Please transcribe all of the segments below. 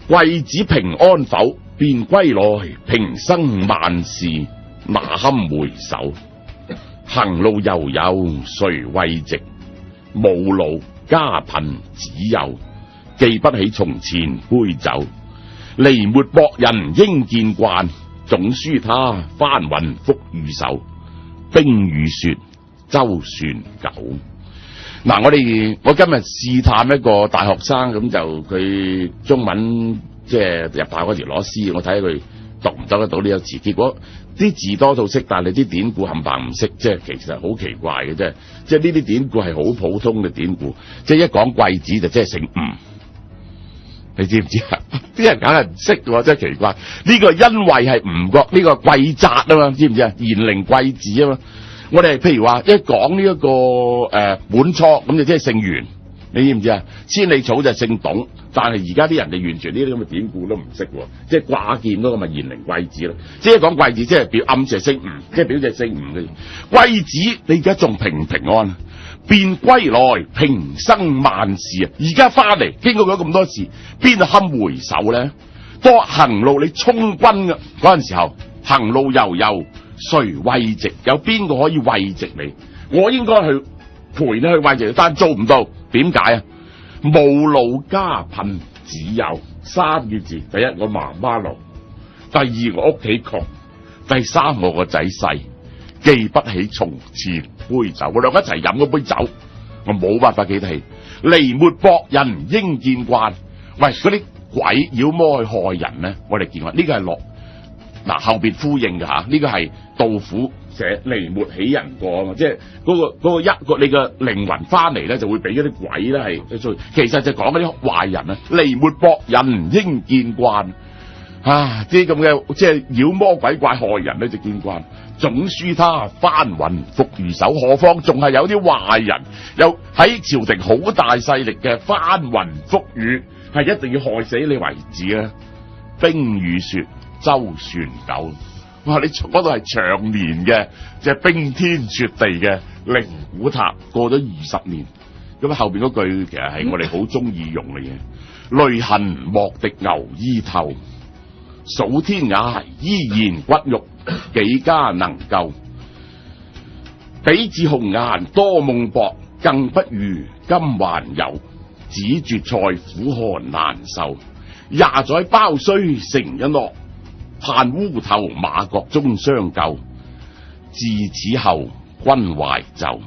貴子平安否？便歸來，平生萬事哪堪回首？行路悠悠誰慰藉？無路家貧只有，記不起從前杯酒。離沒博人應見慣，總輸他翻雲覆雨手。冰與雪周旋久。嗱，我今日試探一個大學生，咁就佢中文即係入大學嗰時攞詩，我睇下佢讀唔讀得到呢個詞。結果啲字多到識，但係啲典故冚唪唥唔識，即係其實好奇怪嘅啫。即係呢啲典故係好普通嘅典故，即係一講貴子就即係姓吳，你知唔知啊？啲人梗係唔識嘅，真係奇怪。呢個因為係吳國呢個貴澤啊嘛，知唔知啊？賢靈貴子啊嘛。我哋譬如話一講呢一個本初咁就即係姓袁，你知唔知啊？千里草就姓董，但係而家啲人就完全呢啲咁嘅典故都唔識，即係掛件嗰個咪賢靈貴子咯。即係講貴子，即係表暗示係姓吳，即係表示係姓吳嘅貴子。你而家仲平唔平安？便歸來，平生萬事啊！而家翻嚟經過咗咁多事，邊度堪回首咧？多行路你充軍嘅嗰陣時候，行路悠悠。誰慰藉？有邊個可以慰藉你？我應該去陪你去慰藉你，但做唔到。點解啊？無路家貧只有三個字：第一，我媽媽老；第二，我屋企窮；第三，我個仔細，記不起從前杯酒。我兩個一齊飲嗰杯酒，我冇辦法記得起。離沒博人應見慣。喂，嗰啲鬼妖魔去害人咧，我哋見過呢個係落。嗱，後邊呼應嘅吓，呢個係杜甫寫離沒起人過啊嘛，即係嗰個一個你嘅靈魂翻嚟咧，就會俾嗰啲鬼咧係，其實就講嗰啲壞人啊，離沒博人應見慣啊，啲咁嘅即係妖魔鬼怪害人咧就見慣，總輸他翻雲覆雨手，何況仲係有啲壞人，有喺朝廷好大勢力嘅翻雲覆雨，係一定要害死你為止啊！冰與雪周旋久，哇！你嗰度係長年嘅，即係冰天雪地嘅靈古塔，過咗20年，咁後邊嗰句其實係我哋好中意用嘅嘢。淚痕莫敵牛衣透，數天涯依然骨肉，幾家能夠？比自紅顏多夢薄，更不如今還有。只絕菜苦寒難受，廿載包雖成一諾。盼烏頭馬國終相救，自此後君懷舊。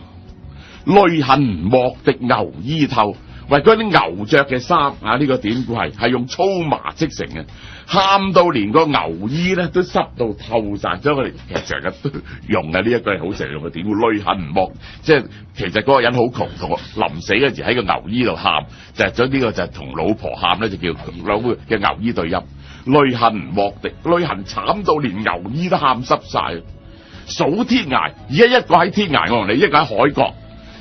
淚痕莫敵牛衣透，喂，嗰啲牛着嘅衫啊，呢個典故係用粗麻織成嘅，喊到連個牛衣咧都濕到透晒，咗佢哋其實成日都用嘅呢一句係好常用嘅典故。淚痕莫，即係其實嗰個人好窮，同臨死嗰時喺個牛衣度喊，就係咗呢個就係同老婆喊咧，就叫老嘅牛衣對音。淚痕莫敵，淚痕慘到連牛衣都喊濕晒。數天涯，而家一個喺天涯，我同你一個喺海角，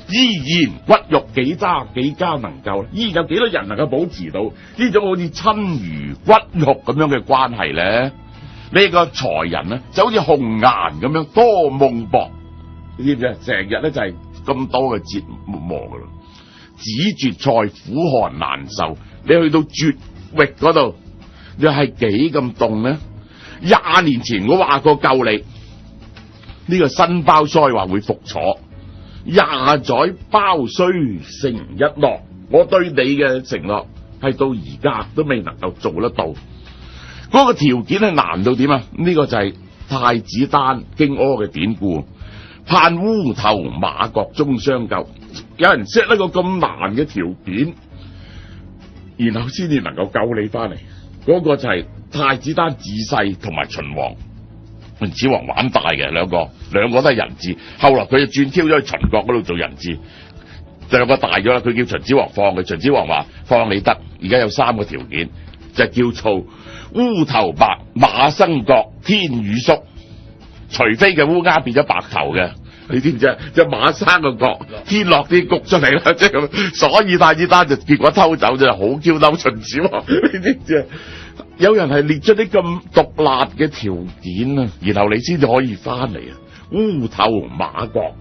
依然骨肉幾家能夠？依然有幾多人能夠保持到呢種好似親如骨肉咁樣嘅關係咧？呢個才人咧就好似紅顏咁樣多夢薄，你知唔知？成日咧就係咁多嘅折磨噶啦，只絕菜苦寒難受。你去到絕域嗰度，又係幾咁凍咧？20年前我話過救你，呢個新包腮話會復楚。廿載包雖成一諾，我對你嘅承諾係到而家都未能夠做得到。嗰個條件係難到點啊？呢個就係太子丹荊軻嘅典故，盼烏頭馬國終相救。有人 set 一個咁難嘅條件，然後先至能夠救你翻嚟。嗰個就係太子丹自細同埋秦王。秦始皇玩大嘅，兩個都係人質，後來佢就轉挑咗去秦國嗰度做人質，兩個大咗啦，佢叫秦始皇放佢，秦始皇話放你得，而家有3個條件，就叫做烏頭白，馬生角，天雨粟，除非嘅烏鴉變咗白頭嘅，你知唔知啊？隻馬生個角，天落啲谷出嚟啦，即係咁，所以太子丹就結果偷走就好 Q 嬲秦始皇，你知唔知啊？有人係列出啲咁毒辣嘅條件啊，然後你先至可以翻嚟啊！烏頭馬國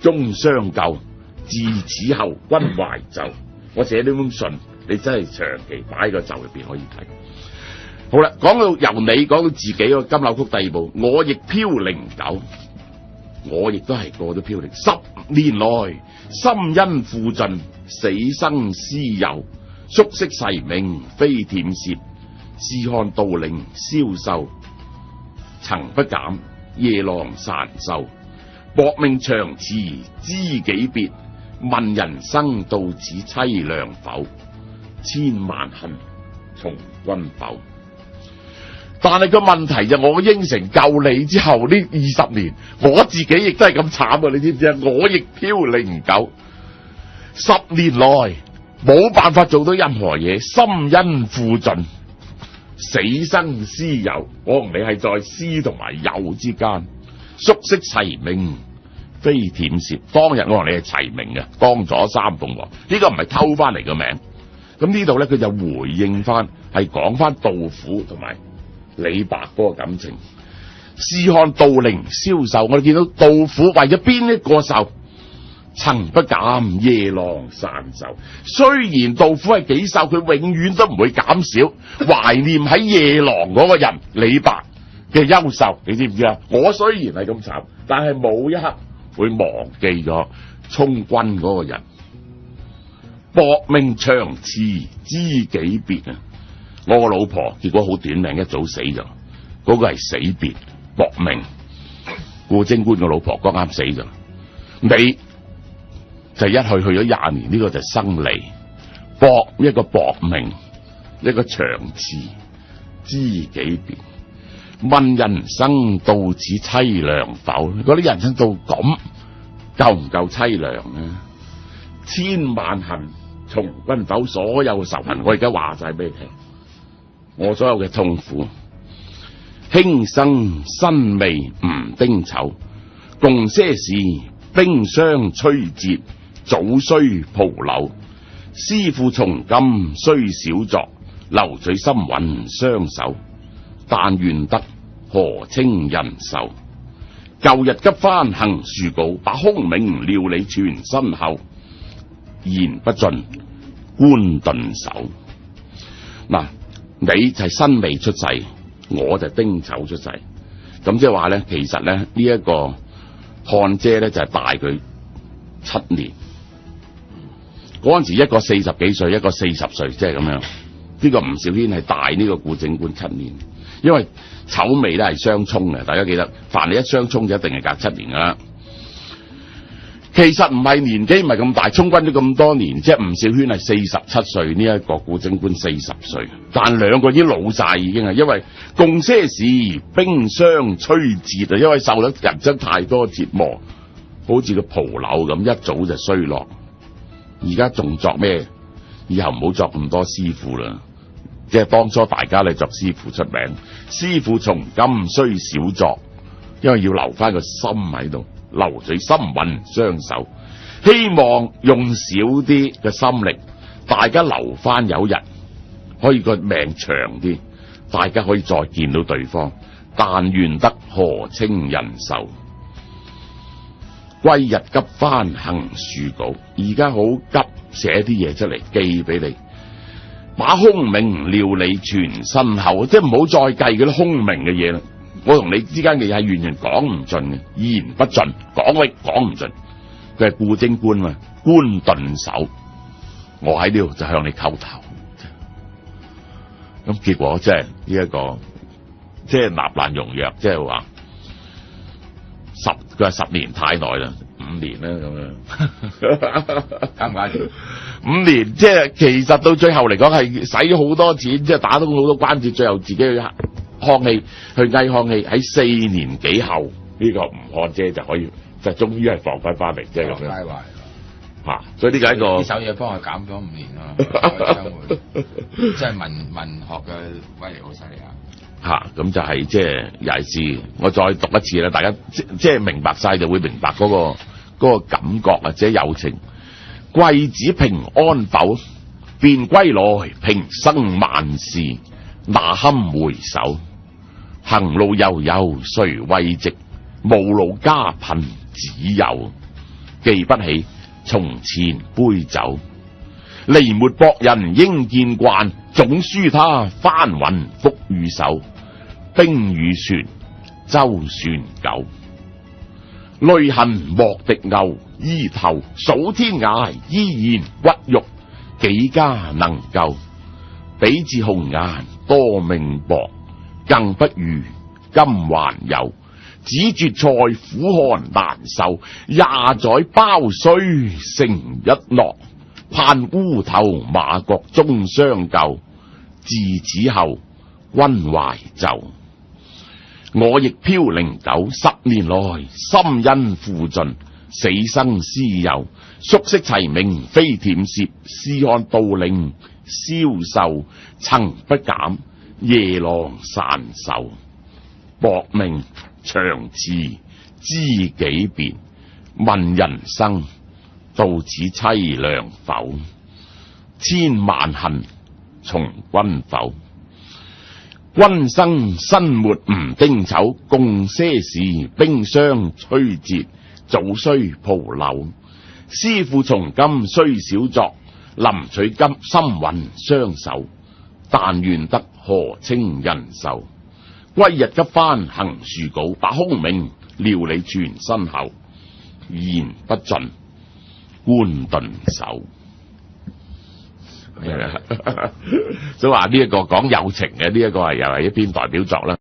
終相救，自此後君懷舊。我寫呢封信你真係長期擺喺個袖入邊可以睇。好啦，講到由你講到自己個金柳曲第二部，我亦飄零久，我亦都係個都飄零。10年來，心因付盡，死生絲繡，宿昔誓命非忝攝，試看道陵消瘦，曾不減夜郎殘壽。薄命長辭知己別，問人生到此凄涼否？千萬恨從君否？但係個問題就我應承救你之後呢20年，我自己亦都係咁慘啊！你知唔知啊？我亦飄零久，10年來冇辦法做到任何嘢，心因付盡，死生絲繡。我同你係在絲同埋繡之間，宿昔齊名非忝攝。當日我同你係齊名嘅，江左三鳳凰，呢個唔係偷翻嚟嘅名。咁呢度咧，佢就回應翻，係講翻杜甫同埋李白嗰個感情。試看道陵消瘦，我哋見到杜甫為咗邊一個愁，曾不減夜郎殘壽。雖然杜甫係幾瘦，佢永遠都唔會減少懷念喺夜郎嗰個人李白嘅優秀。你知唔知啊？我雖然係咁慘，但係冇一刻會忘記咗充軍嗰個人。薄命長辭知己別啊！我個老婆結果好短命，一早死咗。嗰個係死別，薄命。顧貞觀個老婆剛啱死咗，你就一去咗20年，呢個就生離。薄一個薄命，一個長辭知己別。問人生到此凄涼否？嗰啲人生到咁夠唔夠凄涼啊？千萬恨從君否？所有仇恨，我而家話晒俾你聽。我所有嘅痛苦，輕生新未吳丁丑，共些時冰霜吹折，早須蒲柳。思婦從今雖少作，留取心魂相守。但願得何清人壽。舊日急翻行書稿，把空名料理全身後。言不盡，官頓首。嗱，你就係辛未出世，我就丁丑出世。咁即係話咧，其實咧呢一個漢姐咧就係大佢7年。嗰陣時一個40幾歲，一個40歲，即係咁樣。呢個吳兆軒係大呢個顧貞觀7年，因為丑未咧係相沖嘅，大家記得，凡你一相沖就一定係隔7年噶啦。其實唔係年紀唔係咁大，充軍咗咁多年，即係吳兆軒係47歲，呢一個顧貞觀40歲，但兩個已經老晒已經係，因為共些時冰霜吹折啊，因為受咗人生太多折磨，好似個蒲柳咁，一早就衰落。而家仲作咩？以後唔好作咁多師傅啦，即係當初大家咧作師傅出名，師傅從今雖少作，因為要留翻個心喺度。留取心魂相守，希望用少啲嘅心力，大家留翻有日可以個命長啲，大家可以再見到對方。但願得何清人壽。歸日急翻行書稿，而家好急寫啲嘢出嚟寄俾你，把空名料理全身後，即係唔好再計嗰啲空名嘅嘢啦。我同你之間嘅嘢係完全講唔盡嘅，言不盡，講亦講唔盡。佢係顧貞觀嘛，官頓首，我喺呢度就向你叩頭。咁結果即係呢一個，即係納蘭容若，即係話佢話10年太耐啦，5年啦咁樣，啱唔啱？5年即係其實到最後嚟講係使咗好多錢，即係打通好多關節，最後自己去康熙去翳康熙，喺4年幾後呢個吳漢姐就可以就終於係放翻嚟，即係咁樣嚇。所以呢個係一個呢首嘢幫佢減咗5年啦，即係文學嘅威力好犀利啊！嚇，咁就係即係尤其是我再讀一次啦，大家即係明白晒就會明白嗰個感覺啊，即係友情。貴子平安否？便歸來，平生萬事，那堪回首？行路悠悠誰慰藉？無勞家貧只有，記不起從前杯酒。離沒博人應見慣，總輸他翻雲覆雨手。兵與船舟船久，淚痕莫敵牛，依頭數天涯，依然屈辱，幾家能救？比自紅顏多命薄，更不如今還有。只絕菜苦寒難受，廿載包雖成一諾。盼烏頭馬國終相救，自此後君懷舊。我亦飄零久，10年來心因付盡，死生師友，宿昔齊名非忝攝，試看道陵消瘦，曾不減夜郎散手。薄命長辭知己別，問人生到此凄涼否？千萬恨從君否？君生身沒吳丁丑，共些時冰霜摧折，早須蒲柳。師傅從今雖少作，臨取今心魂相守。但願得何清人壽，歸日急翻行樹稿，把空名料理全身後，言不盡官頓首。所以話呢一個講友情嘅呢一個係又係一篇代表作啦。